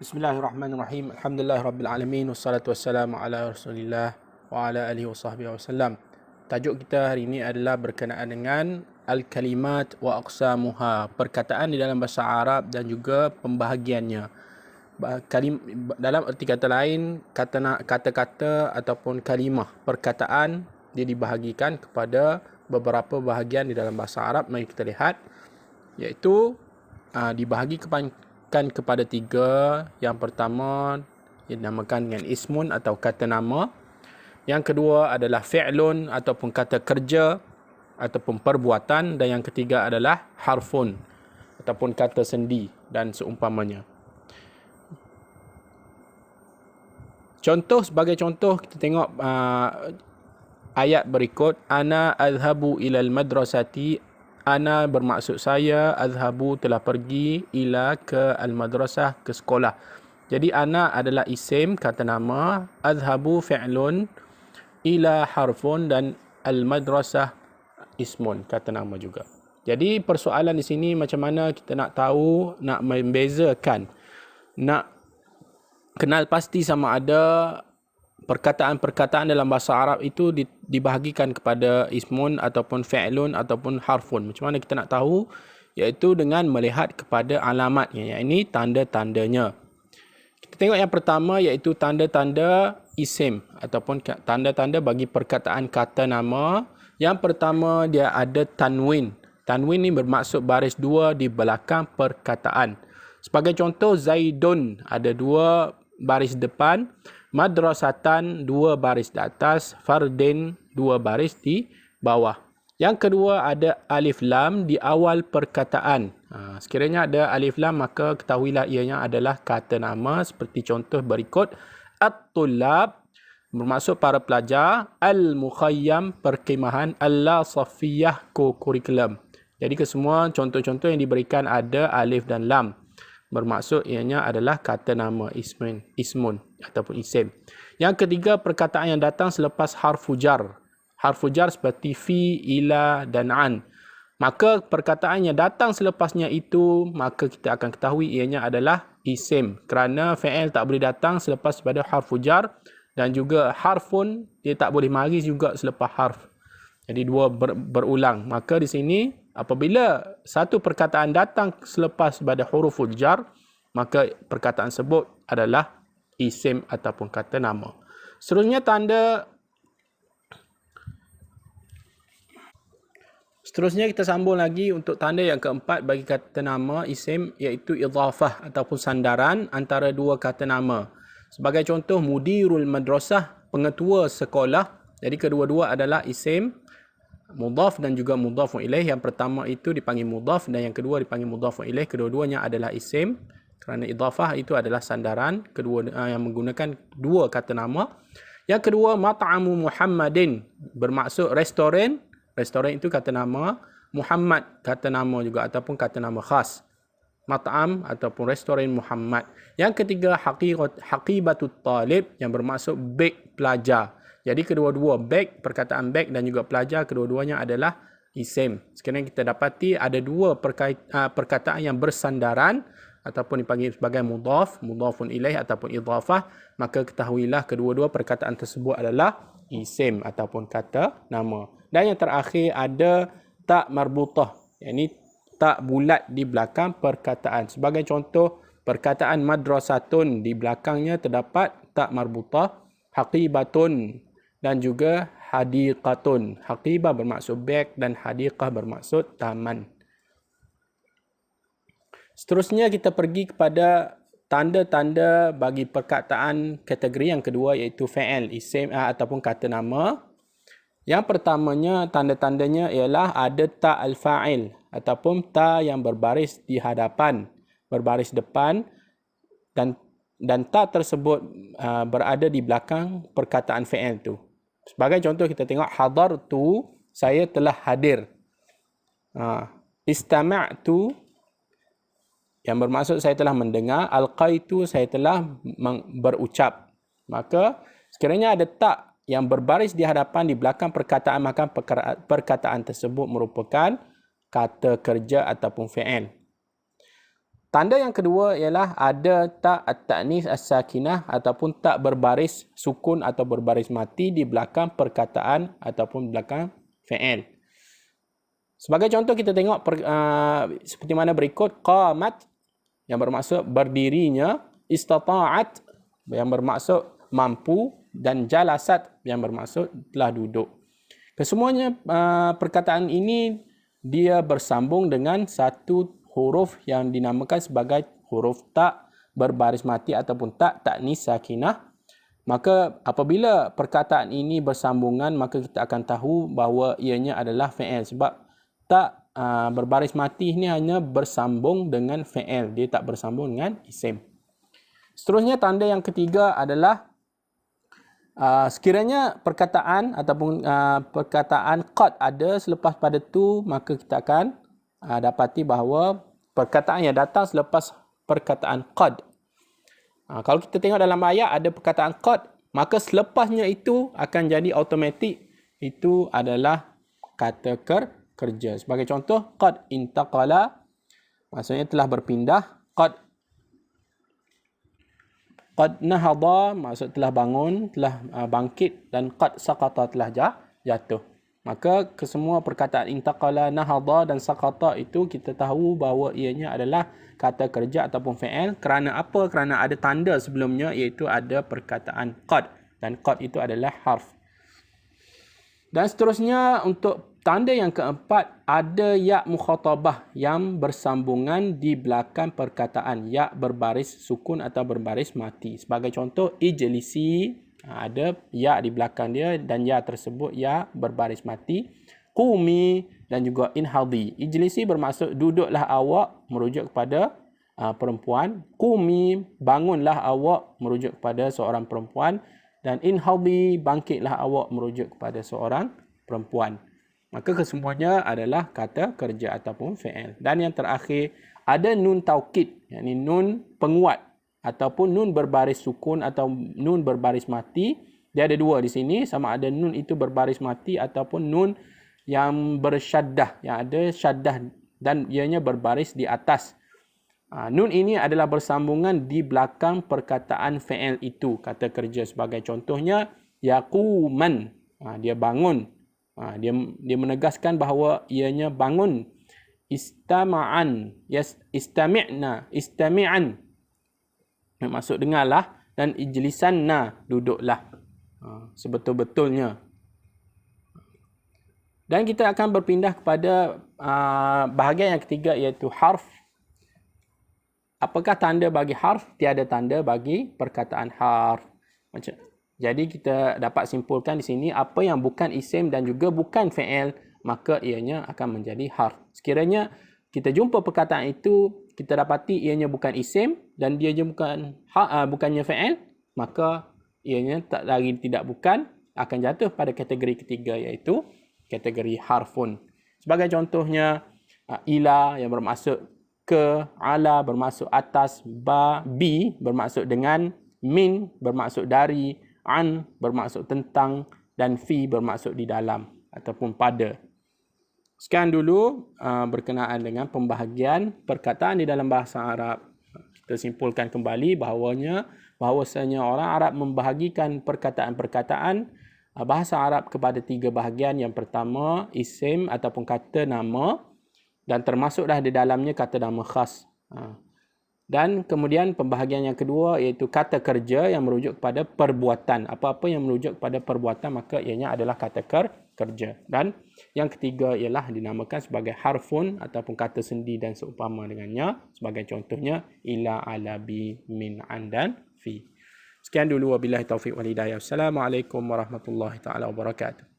Bismillahirrahmanirrahim. Alhamdulillahirabbil wassalatu wassalamu ala Rasulillah wa ala alihi wasahbihi wasallam. Tajuk kita hari ini adalah berkenaan dengan al-kalimat wa aqsamuha, perkataan di dalam bahasa Arab dan juga pembahagiannya. Dalam erti kata lain, kata-kata ataupun kalimah, perkataan dia dibahagikan kepada beberapa bahagian di dalam bahasa Arab. Mari kita lihat, iaitu dibahagikan kepada tiga. Yang pertama dinamakan dengan ismun atau kata nama. Yang kedua adalah fi'lun ataupun kata kerja ataupun perbuatan. Dan yang ketiga adalah harfun ataupun kata sendi dan seumpamanya. Sebagai contoh kita tengok ayat berikut. Ana azhabu ilal madrasati. Ana bermaksud saya, azhabu telah pergi, ila ke al-madrasah ke sekolah. Jadi ana adalah isim kata nama, azhabu fi'lun, ila harfun dan al-madrasah ismun kata nama juga. Jadi persoalan di sini macam mana kita nak tahu, nak membezakan, nak kenal pasti sama ada perkataan-perkataan dalam bahasa Arab itu dibahagikan kepada ismun ataupun fi'lun ataupun harfun. Macam mana kita nak tahu? Iaitu dengan melihat kepada alamatnya. Yang ini tanda-tandanya. Kita tengok yang pertama iaitu tanda-tanda isim ataupun tanda-tanda bagi perkataan kata nama. Yang pertama dia ada tanwin. Tanwin ni bermaksud baris dua di belakang perkataan. Sebagai contoh, Zaidun ada dua baris depan, madrasatan dua baris di atas, fardin dua baris di bawah. Yang kedua ada alif lam di awal perkataan. Sekiranya ada alif lam maka ketahuilah ianya adalah kata nama, seperti contoh berikut. At-tullab bermaksud para pelajar, al-mukhayyam perkhemahan, al-safiyah kurikulum. Jadi kesemua contoh-contoh yang diberikan ada alif dan lam. Bermaksud ianya adalah kata nama, ismun ataupun isim. Yang ketiga, perkataan yang datang selepas harfu jar. Harfu jar seperti fi, ila dan an. Maka perkataan yang datang selepasnya itu, maka kita akan ketahui ianya adalah isim. Kerana fi'il tak boleh datang selepas pada harfu jar. Dan juga harfun, dia tak boleh mari juga selepas harf. Jadi dua berulang. Maka di sini, apabila satu perkataan datang selepas pada huruful jar, maka perkataan tersebut adalah isim ataupun kata nama. Seterusnya kita sambung lagi untuk tanda yang keempat bagi kata nama isim, iaitu idhafah ataupun sandaran antara dua kata nama. Sebagai contoh, mudirul madrasah, pengetua sekolah. Jadi kedua-dua adalah isim, mudhaf dan juga mudhafun ilaih. Yang pertama itu dipanggil mudhaf dan yang kedua dipanggil mudhafun ilaih. Kedua-duanya adalah isim kerana idhafah itu adalah sandaran kedua yang menggunakan dua kata nama. Yang kedua, mat'amu Muhammadin bermaksud restoran. Restoran itu kata nama, Muhammad kata nama juga ataupun kata nama khas. Mat'am ataupun restoran Muhammad. Yang ketiga, haqibatut talib yang bermaksud beg pelajar. Jadi kedua-dua beg, perkataan beg dan juga pelajar, kedua-duanya adalah isim. Sekarang kita dapati ada dua perkataan yang bersandaran ataupun dipanggil sebagai mudhaf, mudhafun ilaih ataupun idhafah, maka ketahuilah kedua-dua perkataan tersebut adalah isim ataupun kata nama. Dan yang terakhir ada tak marbutah, yakni tak bulat di belakang perkataan. Sebagai contoh, perkataan madrasatun di belakangnya terdapat tak marbutah, haqibatun dan juga hadiqatun. Haqibah bermaksud beg dan hadiqah bermaksud taman. Seterusnya kita pergi kepada tanda-tanda bagi perkataan kategori yang kedua, iaitu fi'il, isim ataupun kata nama. Yang pertamanya, tanda-tandanya ialah ada ta al-fa'il ataupun ta yang berbaris di hadapan, berbaris depan, dan ta tersebut berada di belakang perkataan fi'il tu. Sebagai contoh kita tengok hadartu, saya telah hadir. Istama'tu yang bermaksud saya telah mendengar. Alqaitu, saya telah berucap. Maka sekiranya ada ta yang berbaris di hadapan di belakang perkataan, maka perkataan tersebut merupakan kata kerja ataupun fi'il. Tanda yang kedua ialah ada tak at-ta'nis as-sakinah ataupun tak berbaris sukun atau berbaris mati di belakang perkataan ataupun belakang fi'il. Sebagai contoh kita tengok seperti mana berikut. Qamat yang bermaksud berdirinya, istata'at yang bermaksud mampu, dan jalasat yang bermaksud telah duduk. Kesemuanya perkataan ini dia bersambung dengan satu huruf yang dinamakan sebagai huruf tak berbaris mati ataupun tak ta'nis sakinah. Maka apabila perkataan ini bersambungan, maka kita akan tahu bahawa ianya adalah fi'il. Sebab tak berbaris mati ini hanya bersambung dengan fi'il. Dia tak bersambung dengan isim. Seterusnya tanda yang ketiga adalah sekiranya perkataan ataupun perkataan qad ada selepas pada tu, maka kita akan dapati bahawa perkataan yang datang selepas perkataan qad. Kalau kita tengok dalam ayat ada perkataan qad, maka selepasnya itu akan jadi automatik. Itu adalah kata kerja. Sebagai contoh, qad intaqala, maksudnya telah berpindah. Qad nahada, maksud telah bangun, telah bangkit. Dan qad saqata, telah jatuh. Maka kesemua perkataan intaqala, nahada dan saqata itu kita tahu bahawa ianya adalah kata kerja ataupun fi'il. Kerana apa? Kerana ada tanda sebelumnya, iaitu ada perkataan qad. Dan qad itu adalah harf. Dan seterusnya untuk tanda yang keempat, ada ya mukhatabah yang bersambungan di belakang perkataan. Ya berbaris sukun atau berbaris mati. Sebagai contoh, ijlisi, ada ya di belakang dia dan ya tersebut ya berbaris mati. Qumi dan juga inhadi. Ijlisi bermaksud duduklah awak, merujuk kepada perempuan. Qumi, bangunlah awak, merujuk kepada seorang perempuan. Dan inhadi, bangkitlah awak, merujuk kepada seorang perempuan. Maka kesemuanya adalah kata kerja ataupun fi'il. Dan yang terakhir, ada nun taukid, yakni nun penguat ataupun nun berbaris sukun atau nun berbaris mati. Dia ada dua di sini, sama ada nun itu berbaris mati ataupun nun yang bersyaddah, yang ada syaddah dan ianya berbaris di atas. Nun ini adalah bersambungan di belakang perkataan fi'il itu, kata kerja. Sebagai contohnya, yaquman, dia bangun. Dia menegaskan bahawa ianya bangun. Istama'an, istami'an, maksud dengarlah. Dan ijlisanna, duduklah. Sebetul-betulnya. Dan kita akan berpindah kepada bahagian yang ketiga, iaitu harf. Apakah tanda bagi harf? Tiada tanda bagi perkataan harf. Jadi kita dapat simpulkan di sini, apa yang bukan isim dan juga bukan fi'il, maka ianya akan menjadi harf. Sekiranya kita jumpa perkataan itu, kita dapati ianya bukan isim dan dia bukannya fi'il, maka ianya tak lagi tidak bukan, akan jatuh pada kategori ketiga, iaitu kategori harfun. Sebagai contohnya, ila yang bermaksud ke, ala bermaksud atas, bi bermaksud dengan, min bermaksud dari, an bermaksud tentang, dan fi bermaksud di dalam ataupun pada. Sekian dulu berkenaan dengan pembahagian perkataan di dalam bahasa Arab. Kita simpulkan kembali bahawasanya orang Arab membahagikan perkataan-perkataan bahasa Arab kepada tiga bahagian. Yang pertama, isim ataupun kata nama, dan termasuklah di dalamnya kata nama khas. Dan kemudian pembahagian yang kedua, iaitu kata kerja yang merujuk kepada perbuatan. Apa-apa yang merujuk kepada perbuatan, maka ianya adalah kata kerja. Dan yang ketiga ialah dinamakan sebagai harfun ataupun kata sendi dan seumpama dengannya. Sebagai contohnya, ila, ala, bi, min, an, dan fi. Sekian dulu, wabillahi taufiq wal hidayah. Assalamualaikum warahmatullahi taala wabarakatuh.